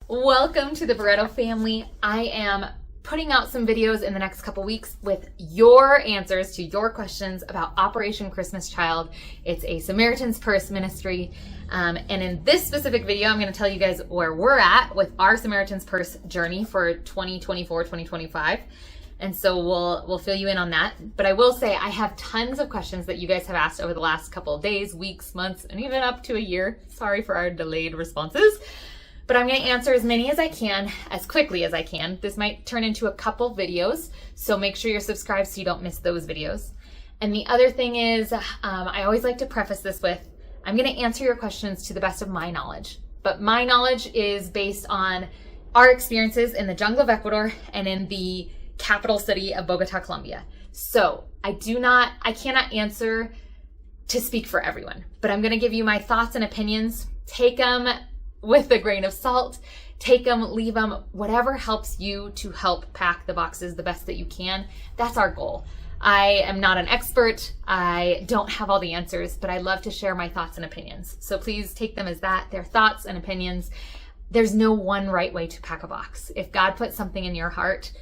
Welcome to the Barreto family. I am putting out some videos in the next couple weeks with your answers to your questions about Operation Christmas Child. It's a Samaritan's Purse ministry. And in this specific video, I'm going to tell you guys where we're at with our Samaritan's Purse journey for 2024-2025. And so we'll fill you in on that. But I will say I have tons of questions that you guys have asked over the last couple of days, weeks, months, and even up to a year. Sorry for our delayed responses. But I'm going to answer as many as I can, as quickly as I can. This might turn into a couple videos, so make sure you're subscribed so you don't miss those videos. And the other thing is, I always like to preface this with, I'm going to answer your questions to the best of my knowledge. But my knowledge is based on our experiences in the jungle of Ecuador and in the capital city of Bogota, Colombia. So I cannot answer to speak for everyone, but I'm going to give you my thoughts and opinions. Take them with a grain of salt, take them, leave them, whatever helps you to help pack the boxes the best that you can. That's our goal. I am not an expert. I don't have all the answers, but I love to share my thoughts and opinions. So please take them as that. They're thoughts and opinions. There's no one right way to pack a box. If God put something in your heart,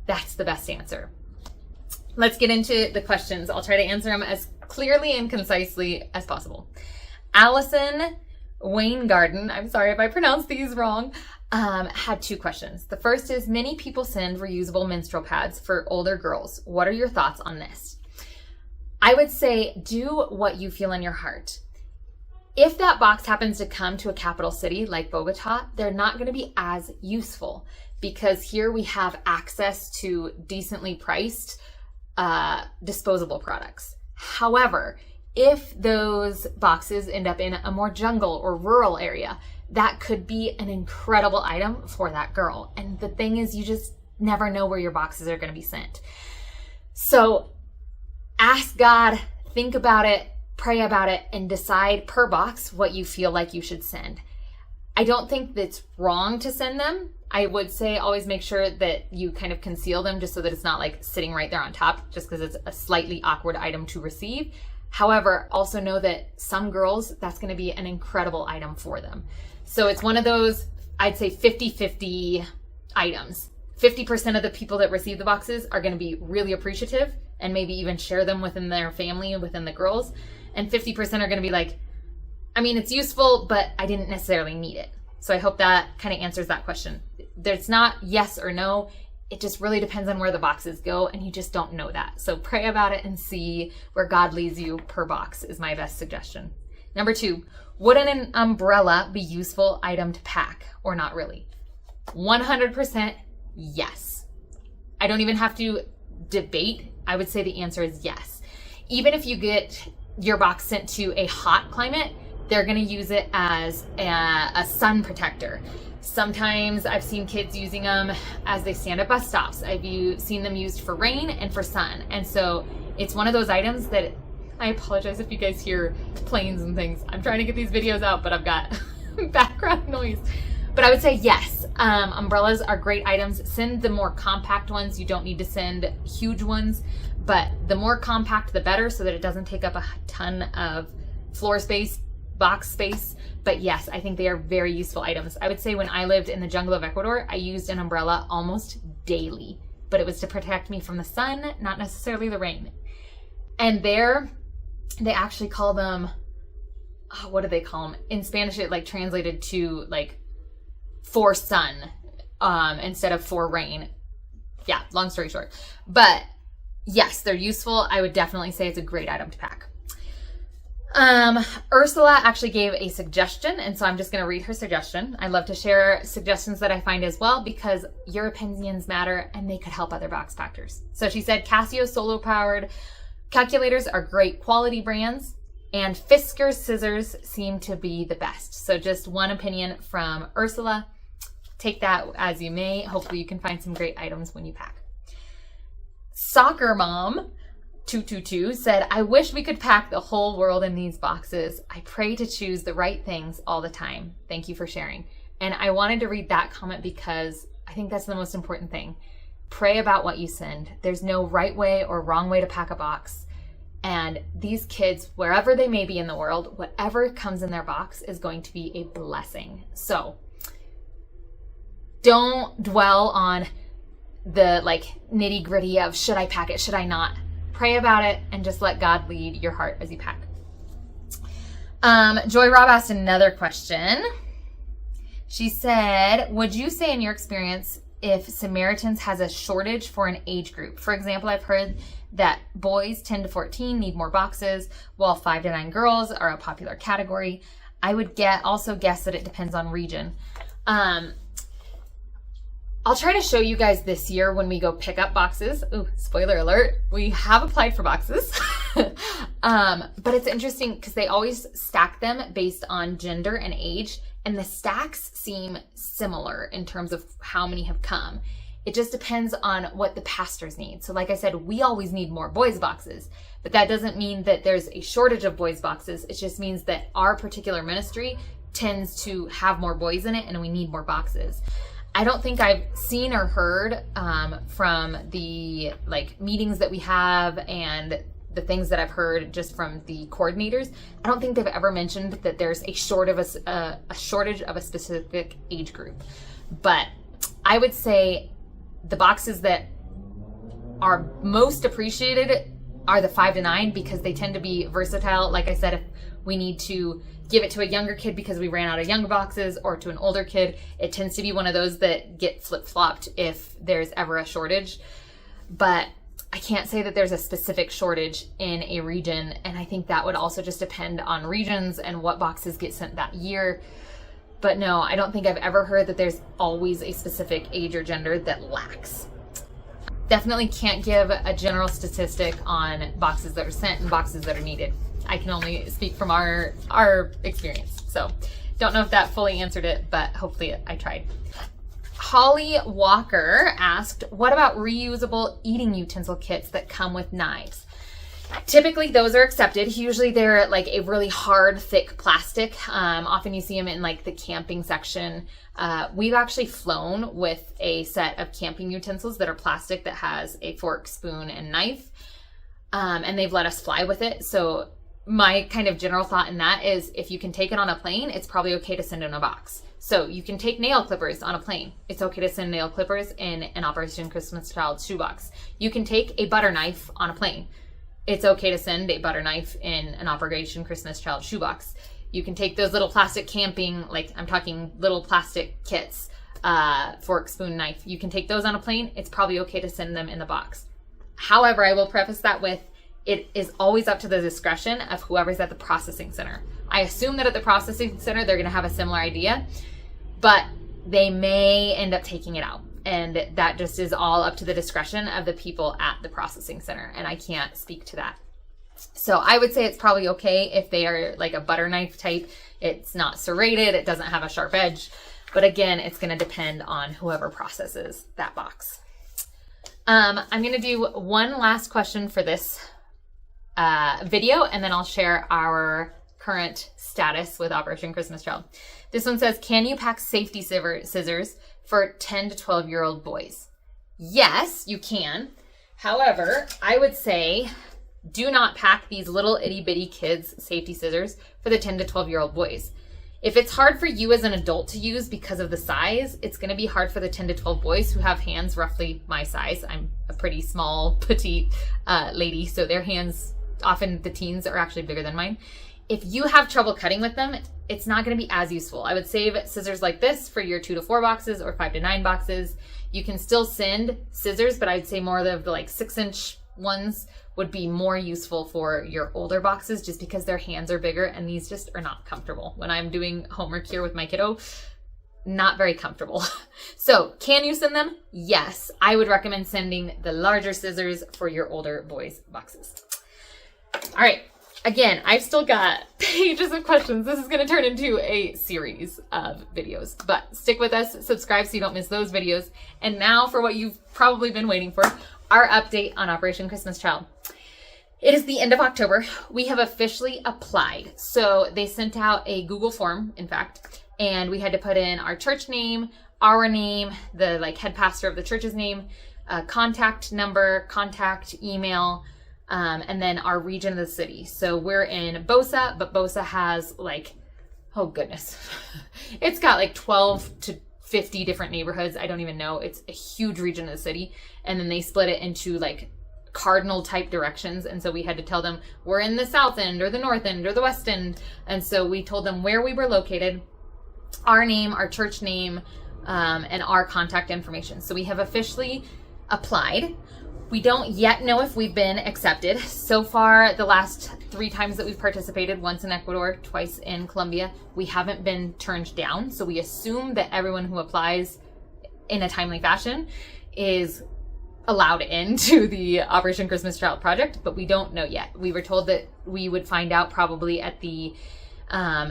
that's the best answer. Let's get into the questions. I'll try to answer them as clearly and concisely as possible. Allison Waynegarden, I'm sorry if I pronounced these wrong, had two questions. The first is, many people send reusable menstrual pads for older girls. What are your thoughts on this? I would say do what you feel in your heart. If that box happens to come to a capital city like Bogota, they're not going to be as useful because here we have access to decently priced disposable products. However, if those boxes end up in a more jungle or rural area, that could be an incredible item for that girl. And the thing is, you just never know where your boxes are going to be sent. So ask God, think about it, pray about it, and decide per box what you feel like you should send. I don't think that's wrong to send them. I would say always make sure that you kind of conceal them just so that it's not like sitting right there on top, just because it's a slightly awkward item to receive. However, also know that some girls, that's going to be an incredible item for them. So it's one of those, I'd say 50-50 items. 50% of the people that receive the boxes are going to be really appreciative and maybe even share them within their family and within the girls. And 50% are going to be like, I mean, it's useful, but I didn't necessarily need it. So I hope that kind of answers that question. There's not yes or no. It just really depends on where the boxes go, and you just don't know that. So pray about it and see where God leads you per box is my best suggestion. Number 2, would an umbrella be a useful item to pack or not really? 100% yes. I don't even have to debate. I would say the answer is yes. Even if you get your box sent to a hot climate, they're going to use it as a sun protector. Sometimes I've seen kids using them as they stand at bus stops. I've seen them used for rain and for sun. And so it's one of those items that, I apologize if you guys hear planes and things. I'm trying to get these videos out, but I've got background noise. But I would say yes, umbrellas are great items. Send the more compact ones. You don't need to send huge ones, but the more compact, the better, so that it doesn't take up a ton of floor space, box space. But yes, I think they are very useful items. I would say when I lived in the jungle of Ecuador, I used an umbrella almost daily, but it was to protect me from the sun, not necessarily the rain. And there, they actually call them, what do they call them? In Spanish, it like translated to like for sun instead of for rain. Yeah, long story short. But yes, they're useful. I would definitely say it's a great item to pack. Ursula actually gave a suggestion, and so I'm just going to read her suggestion. I love to share suggestions that I find as well because your opinions matter and they could help other box packers. So she said Casio solo powered calculators are great quality brands, and Fiskars scissors seem to be the best. So just one opinion from Ursula. Take that as you may. Hopefully you can find some great items when you pack. Soccer Mom 222 said, I wish we could pack the whole world in these boxes. I pray to choose the right things all the time. Thank you for sharing. And I wanted to read that comment because I think that's the most important thing. Pray about what you send. There's no right way or wrong way to pack a box. And these kids, wherever they may be in the world, whatever comes in their box is going to be a blessing. So don't dwell on the like nitty gritty of should I pack it, should I not. Pray about it and just let God lead your heart as you pack. Joy Robb asked another question. She said, would you say in your experience if Samaritans has a shortage for an age group? For example, I've heard that boys 10 to 14 need more boxes, while 5 to 9 girls are a popular category. I would also guess that it depends on region. I'll try to show you guys this year when we go pick up boxes. Ooh, spoiler alert, we have applied for boxes. But it's interesting because they always stack them based on gender and age, and the stacks seem similar in terms of how many have come. It just depends on what the pastors need. So like I said, we always need more boys boxes, but that doesn't mean that there's a shortage of boys boxes. It just means that our particular ministry tends to have more boys in it and we need more boxes. I don't think I've seen or heard from the like meetings that we have and the things that I've heard just from the coordinators. I don't think they've ever mentioned that there's a shortage of a specific age group. But I would say the boxes that are most appreciated are the 5 to 9 because they tend to be versatile. Like I said, if we need to give it to a younger kid because we ran out of younger boxes, or to an older kid, it tends to be one of those that get flip-flopped if there's ever a shortage. But I can't say that there's a specific shortage in a region, and I think that would also just depend on regions and what boxes get sent that year. But no, I don't think I've ever heard that there's always a specific age or gender that lacks. Definitely can't give a general statistic on boxes that are sent and boxes that are needed. I can only speak from our experience. So don't know if that fully answered it, but hopefully I tried. Holly Walker asked, what about reusable eating utensil kits that come with knives? Typically those are accepted. Usually they're like a really hard, thick plastic. Often you see them in like the camping section. We've actually flown with a set of camping utensils that are plastic that has a fork, spoon, and knife. And they've let us fly with it. So my kind of general thought in that is if you can take it on a plane, it's probably okay to send in a box. So you can take nail clippers on a plane. It's okay to send nail clippers in an Operation Christmas Child shoebox. You can take a butter knife on a plane. It's okay to send a butter knife in an Operation Christmas Child shoebox. You can take those little plastic camping, like I'm talking little plastic kits, fork, spoon, knife. You can take those on a plane. It's probably okay to send them in the box. However, I will preface that with, it is always up to the discretion of whoever's at the processing center. I assume that at the processing center, they're going to have a similar idea, but they may end up taking it out. And that just is all up to the discretion of the people at the processing center. And I can't speak to that. So I would say it's probably okay if they are like a butter knife type. It's not serrated. It doesn't have a sharp edge. But again, it's going to depend on whoever processes that box. I'm going to do one last question for this video, and then I'll share our current status with Operation Christmas Child. This one says, can you pack safety scissors for 10 to 12-year-old boys? Yes, you can. However, I would say do not pack these little itty bitty kids safety scissors for the 10 to 12-year-old boys. If it's hard for you as an adult to use because of the size, it's going to be hard for the 10 to 12 boys who have hands roughly my size. I'm a pretty small, petite lady, so their hands, often the teens, are actually bigger than mine. If you have trouble cutting with them, it's not going to be as useful. I would save scissors like this for your 2 to 4 boxes or 5 to 9 boxes. You can still send scissors, but I'd say more of the like 6-inch ones would be more useful for your older boxes just because their hands are bigger and these just are not comfortable. When I'm doing homework here with my kiddo, not very comfortable. So can you send them? Yes. I would recommend sending the larger scissors for your older boys' boxes. All right. Again, I've still got pages of questions. This is going to turn into a series of videos, but stick with us, subscribe so you don't miss those videos. And now for what you've probably been waiting for, our update on Operation Christmas Child. It is the end of October. We have officially applied. So they sent out a Google form, in fact, and we had to put in our church name, our name, the like head pastor of the church's name, contact number, contact email, and then our region of the city. So we're in Bosa, but Bosa has like, oh goodness, it's got like 12 to 50 different neighborhoods. I don't even know. It's a huge region of the city. And then they split it into like cardinal type directions. And so we had to tell them we're in the south end or the north end or the west end. And so we told them where we were located, our name, our church name, and our contact information. So we have officially applied. We don't yet know if we've been accepted. So far, the last 3 times that we've participated, once in Ecuador, twice in Colombia, we haven't been turned down. So we assume that everyone who applies in a timely fashion is allowed into the Operation Christmas Child project, but we don't know yet. We were told that we would find out probably at the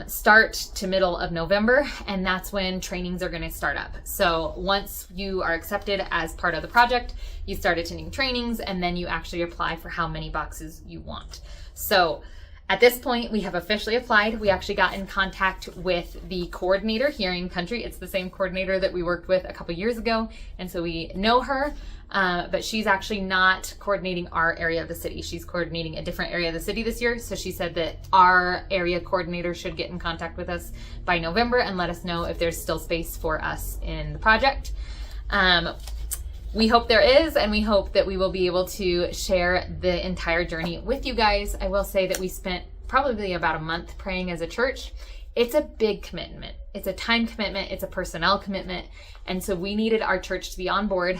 start to middle of November, and that's when trainings are going to start up. So once you are accepted as part of the project, you start attending trainings, and then you actually apply for how many boxes you want. So at this point, we have officially applied. We actually got in contact with the coordinator here in country. It's the same coordinator that we worked with a couple years ago, and so we know her. But she's actually not coordinating our area of the city. She's coordinating a different area of the city this year. So she said that our area coordinator should get in contact with us by November and let us know if there's still space for us in the project. We hope there is, and we hope that we will be able to share the entire journey with you guys. I will say that we spent probably about a month praying as a church. It's a big commitment. It's a time commitment. It's a personnel commitment. And so we needed our church to be on board.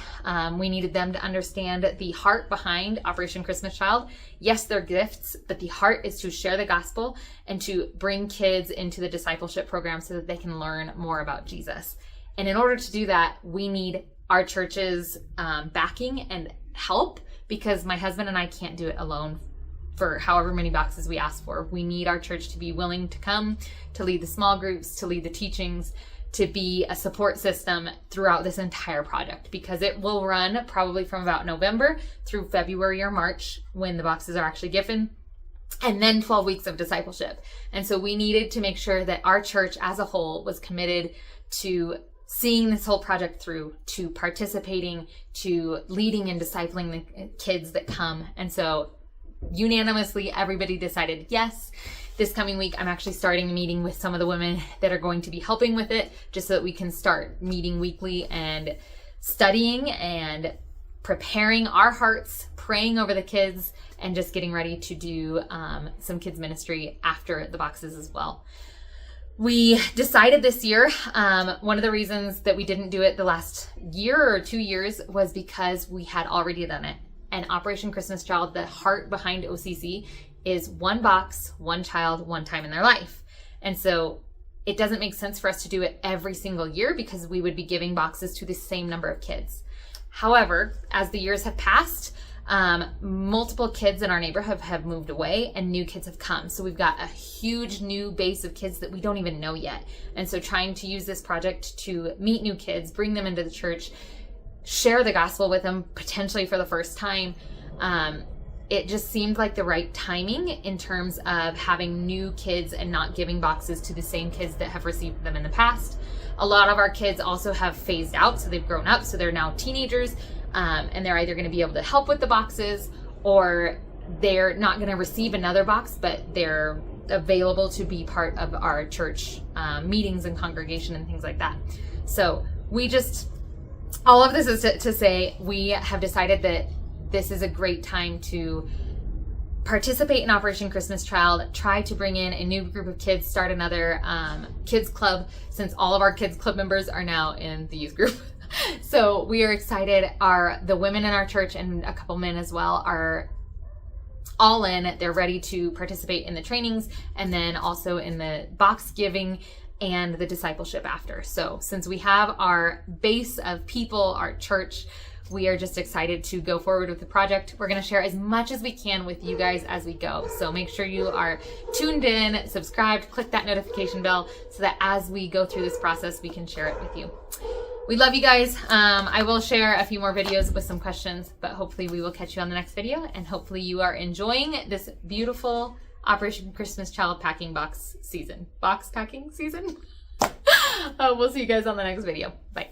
We needed them to understand the heart behind Operation Christmas Child. Yes, they're gifts, but the heart is to share the gospel and to bring kids into the discipleship program so that they can learn more about Jesus. And in order to do that, we need our church's backing and help, because my husband and I can't do it alone for however many boxes we ask for. We need our church to be willing to come, to lead the small groups, to lead the teachings, to be a support system throughout this entire project, because it will run probably from about November through February or March when the boxes are actually given, and then 12 weeks of discipleship. And so we needed to make sure that our church as a whole was committed to seeing this whole project through, to participating, to leading and discipling the kids that come. And so unanimously, everybody decided yes. This coming week, I'm actually starting a meeting with some of the women that are going to be helping with it, just so that we can start meeting weekly and studying and preparing our hearts, praying over the kids, and just getting ready to do some kids ministry after the boxes as well. We decided this year, one of the reasons that we didn't do it the last year or 2 years was because we had already done it. And Operation Christmas Child, the heart behind OCC, is one box, one child, one time in their life. And so it doesn't make sense for us to do it every single year, because we would be giving boxes to the same number of kids. However, as the years have passed, multiple kids in our neighborhood have moved away and new kids have come. So we've got a huge new base of kids that we don't even know yet. And so trying to use this project to meet new kids, bring them into the church, share the gospel with them potentially for the first time, it just seemed like the right timing in terms of having new kids and not giving boxes to the same kids that have received them in the past. A lot of our kids also have phased out, so they've grown up, so they're now teenagers, and they're either going to be able to help with the boxes, or they're not going to receive another box, but they're available to be part of our church meetings and congregation and things like that. So all of this is to say we have decided that this is a great time to participate in Operation Christmas Child, try to bring in a new group of kids, start another kids club, since all of our kids club members are now in the youth group. So we are excited. The women in our church and a couple men as well are all in. They're ready to participate in the trainings and then also in the box giving and the discipleship after. So since we have our base of people, our church, we are just excited to go forward with the project. We're going to share as much as we can with you guys as we go. So make sure you are tuned in, subscribed, click that notification bell so that as we go through this process, we can share it with you. We love you guys. I will share a few more videos with some questions, but hopefully we will catch you on the next video, and hopefully you are enjoying this beautiful Operation Christmas Child packing box packing season. We'll see you guys on the next video. Bye.